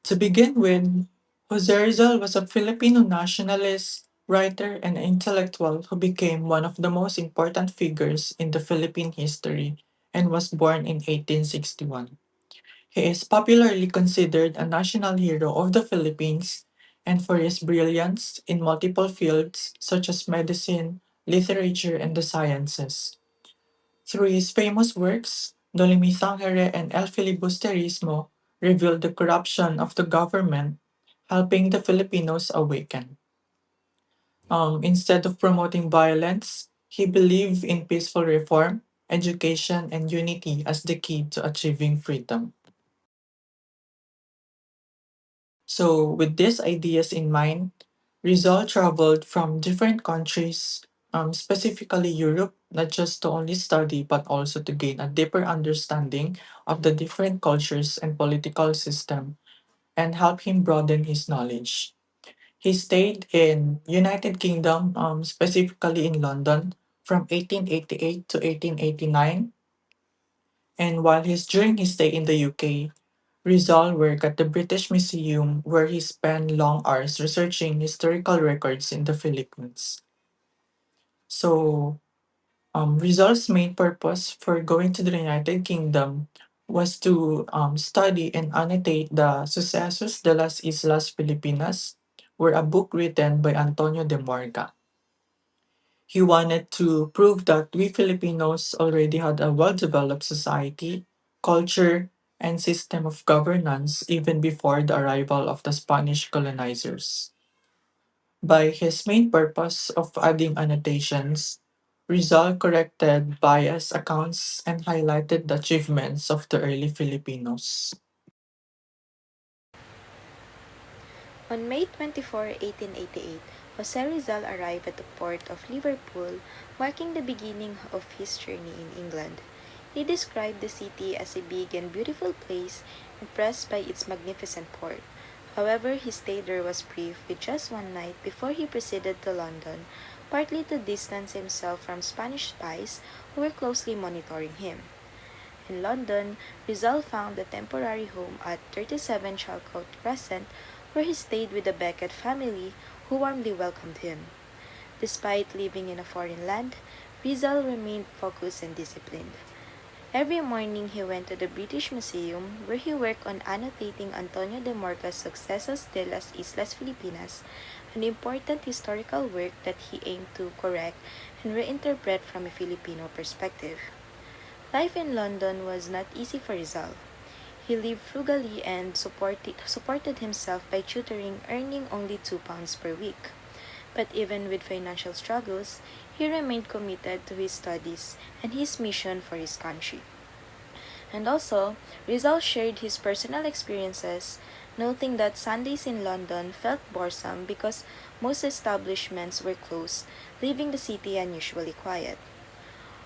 To begin with, Jose Rizal was a Filipino nationalist, writer, and intellectual who became one of the most important figures in the Philippine history and was born in 1861. He is popularly considered a national hero of the Philippines and for his brilliance in multiple fields such as medicine, literature, and the sciences. Through his famous works, Dolimitangere and El Filibusterismo revealed the corruption of the government, helping the Filipinos awaken. Instead of promoting violence, he believed in peaceful reform, education, and unity as the key to achieving freedom. So, with these ideas in mind, Rizal traveled from different countries, specifically Europe, not just to only study but also to gain a deeper understanding of the different cultures and political system and help him broaden his knowledge. He stayed in United Kingdom, specifically in London, from 1888 to 1889, and during his stay in the UK, Rizal worked at the British Museum where he spent long hours researching historical records in the Philippines. So, Rizal's main purpose for going to the United Kingdom was to study and annotate the Sucesos de las Islas Filipinas, were a book written by Antonio de Morga. He wanted to prove that we Filipinos already had a well developed society, culture, and system of governance even before the arrival of the Spanish colonizers. By his main purpose of adding annotations, Rizal corrected biased accounts and highlighted the achievements of the early Filipinos. On May 24, 1888, Jose Rizal arrived at the port of Liverpool, marking the beginning of his journey in England. He described the city as a big and beautiful place, impressed by its magnificent port. However, his stay there was brief, with just one night before he proceeded to London, partly to distance himself from Spanish spies who were closely monitoring him. In London, Rizal found a temporary home at 37 Chalcote Crescent, where he stayed with the Beckett family, who warmly welcomed him. Despite living in a foreign land, Rizal remained focused and disciplined. Every morning he went to the British Museum, where he worked on annotating Antonio de Morga's Sucesos de las Islas Filipinas, an important historical work that he aimed to correct and reinterpret from a Filipino perspective. Life in London was not easy for Rizal. He lived frugally and supported himself by tutoring, earning only £2 per week. But even with financial struggles, he remained committed to his studies and his mission for his country. And also, Rizal shared his personal experiences, noting that Sundays in London felt boresome because most establishments were closed, leaving the city unusually quiet.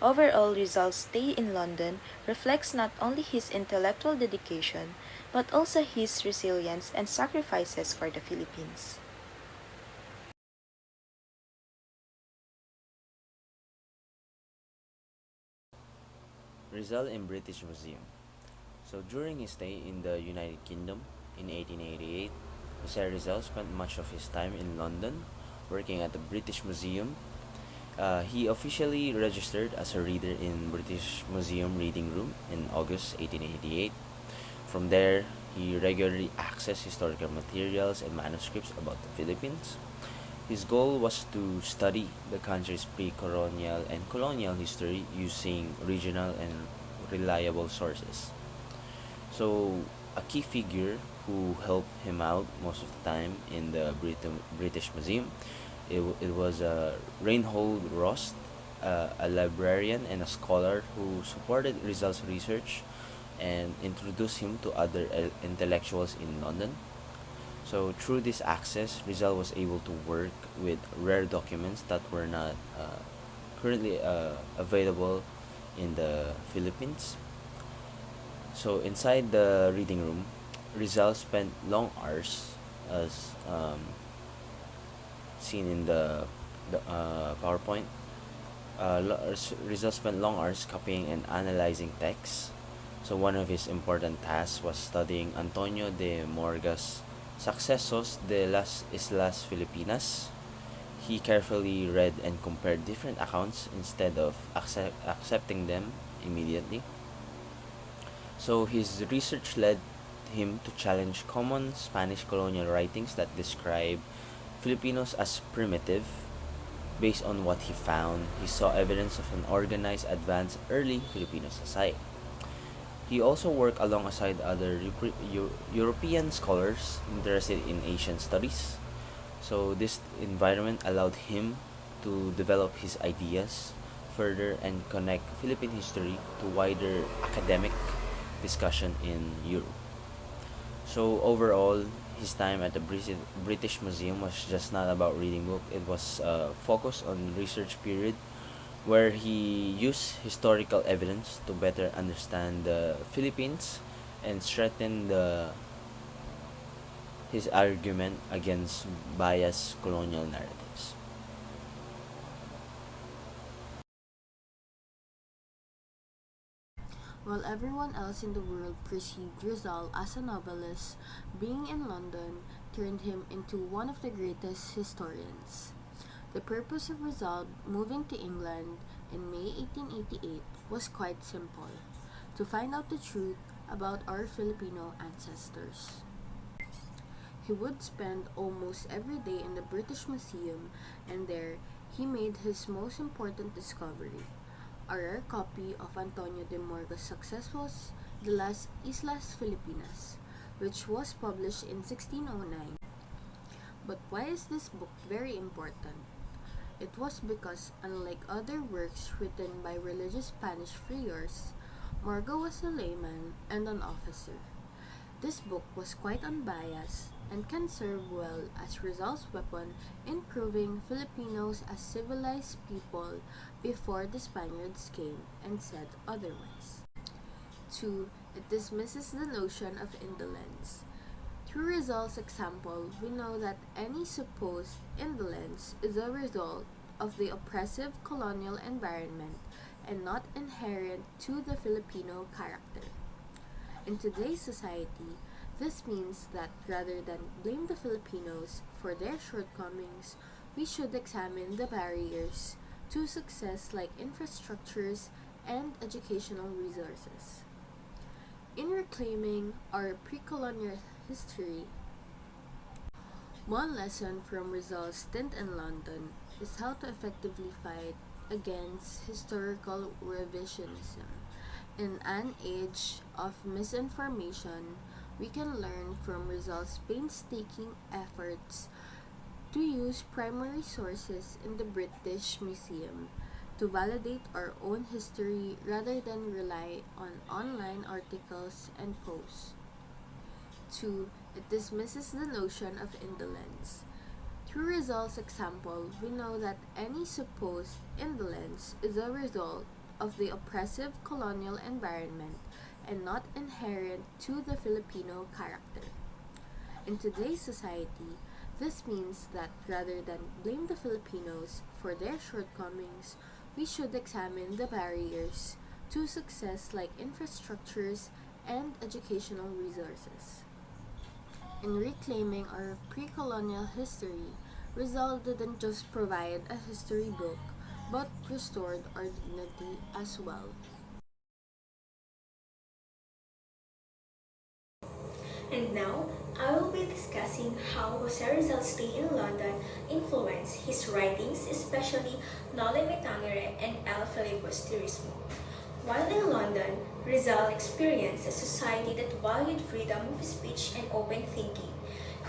Overall, Rizal's stay in London reflects not only his intellectual dedication, but also his resilience and sacrifices for the Philippines. Rizal in British Museum. So during his stay in the United Kingdom in 1888, Jose Rizal spent much of his time in London working at the British Museum. He officially registered as a reader in British Museum Reading Room in August 1888. From there, he regularly accessed historical materials and manuscripts about the Philippines. His goal was to study the country's pre-colonial and colonial history using regional and reliable sources. So, a key figure who helped him out most of the time in the British Museum, it was Reinhold Rost, a librarian and a scholar who supported Rizal's research and introduced him to other intellectuals in London. So through this access, Rizal was able to work with rare documents that were not currently available in the Philippines. So inside the reading room, Rizal spent long hours, as seen in the PowerPoint. Rizal spent long hours copying and analyzing texts, So one of his important tasks was studying Antonio de Morga's Sucesos de las Islas Filipinas. He carefully read and compared different accounts instead of accepting them immediately. So his research led him to challenge common Spanish colonial writings that describe Filipinos as primitive. Based on what he found, he saw evidence of an organized, advanced early Filipino society. He also worked alongside other European scholars interested in Asian studies. So this environment allowed him to develop his ideas further and connect Philippine history to wider academic discussion in Europe. So overall, his time at the British Museum was just not about reading book. It was focused on research period where he used historical evidence to better understand the Philippines and strengthen his argument against biased colonial narratives. While everyone else in the world perceived Rizal as a novelist, being in London turned him into one of the greatest historians. The purpose of Rizal moving to England in May 1888 was quite simple: to find out the truth about our Filipino ancestors. He would spend almost every day in the British Museum, and there he made his most important discovery: a rare copy of Antonio de Morga's Sucesos de las Islas Filipinas, which was published in 1609. But why is this book very important? It was because, unlike other works written by religious Spanish friars, Morga was a layman and an officer. This book was quite unbiased and can serve well as Rizal's weapon in proving Filipinos as civilized people before the Spaniards came and said otherwise. 2. It dismisses the notion of indolence. Through Rizal's example, we know that any supposed indolence is a result of the oppressive colonial environment and not inherent to the Filipino character. In today's society, this means that rather than blame the Filipinos for their shortcomings, we should examine the barriers to success like infrastructures and educational resources. In reclaiming our pre-colonial history, one lesson from Rizal's stint in London is how to effectively fight against historical revisionism. In an age of misinformation, we can learn from Rizal's painstaking efforts to use primary sources in the British Museum to validate our own history rather than rely on online articles and posts. 2. It dismisses the notion of indolence. Through Rizal's example, we know that any supposed indolence is a result of the oppressive colonial environment and not inherent to the Filipino character. In today's society, this means that rather than blame the Filipinos for their shortcomings, we should examine the barriers to success like infrastructures and educational resources. In reclaiming our pre-colonial history, Rizal didn't just provide a history book, but restored our dignity as well. And now, I will be discussing how Jose Rizal's stay in London influenced his writings, especially Noli Me Tangere and El Filibusterismo. While in London, Rizal experienced a society that valued freedom of speech and open thinking.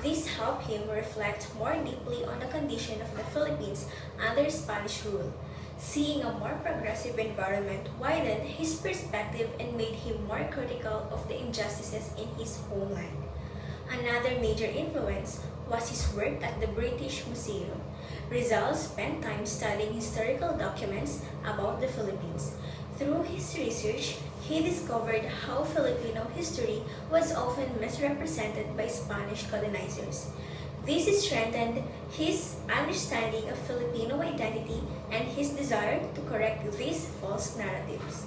This helped him reflect more deeply on the condition of the Philippines under Spanish rule. Seeing a more progressive environment widened his perspective and made him more critical of the injustices in his homeland. Another major influence was his work at the British Museum. Rizal spent time studying historical documents about the Philippines. Through his research, he discovered how Filipino history was often misrepresented by Spanish colonizers. This strengthened his understanding of Filipino identity and his desire to correct these false narratives.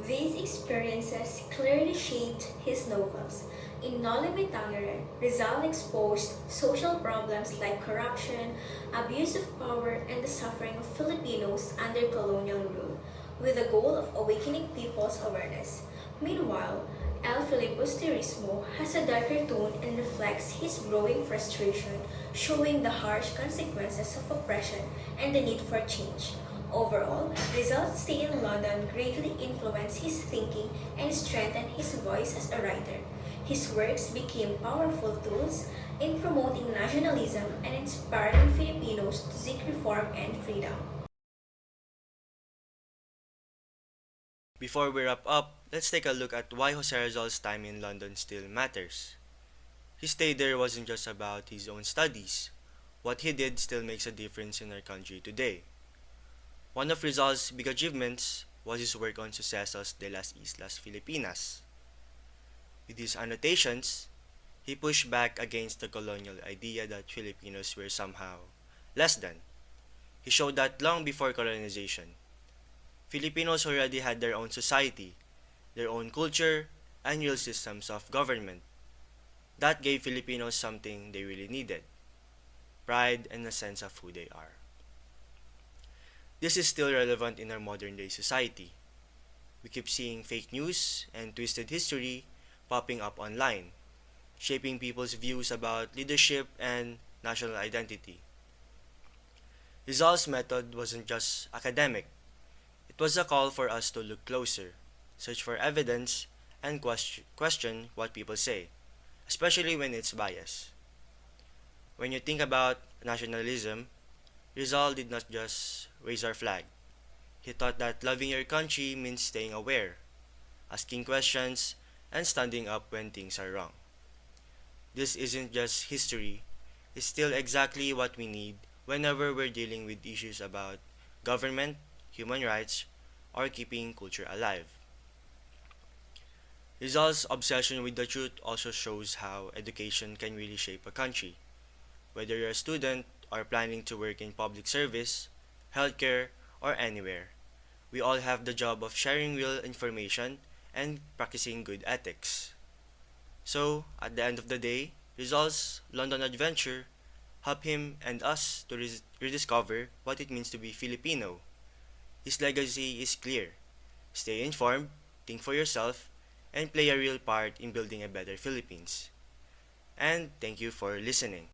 These experiences clearly shaped his novels. In Noli Me Tangere, Rizal exposed social problems like corruption, abuse of power, and the suffering of Filipinos under colonial rule, with the goal of awakening people's awareness. Meanwhile, El Filipo's Turismo has a darker tone and reflects his growing frustration, showing the harsh consequences of oppression and the need for change. Overall, Rizal's stay in London greatly influenced his thinking and strengthened his voice as a writer. His works became powerful tools in promoting nationalism and inspiring Filipinos to seek reform and freedom. Before we wrap up, let's take a look at why Jose Rizal's time in London still matters. His stay there wasn't just about his own studies. What he did still makes a difference in our country today. One of Rizal's big achievements was his work on Sucesos de las Islas Filipinas. With his annotations, he pushed back against the colonial idea that Filipinos were somehow less than. He showed that long before colonization, Filipinos already had their own society, their own culture, and real systems of government. That gave Filipinos something they really needed: pride and a sense of who they are. This is still relevant in our modern day society. We keep seeing fake news and twisted history popping up online, shaping people's views about leadership and national identity. Rizal's method wasn't just academic, it was a call for us to look closer, search for evidence, and question what people say, especially when it's biased. When you think about nationalism, Rizal did not just raise our flag. He taught that loving your country means staying aware, asking questions, and standing up when things are wrong. This isn't just history, it's still exactly what we need whenever we're dealing with issues about government, human rights, or keeping culture alive. Rizal's obsession with the truth also shows how education can really shape a country. Whether you're a student or planning to work in public service, healthcare, or anywhere, we all have the job of sharing real information and practicing good ethics. So, at the end of the day, Rizal's London adventure helped him and us to rediscover what it means to be Filipino. His legacy is clear: stay informed, think for yourself, and play a real part in building a better Philippines. And thank you for listening.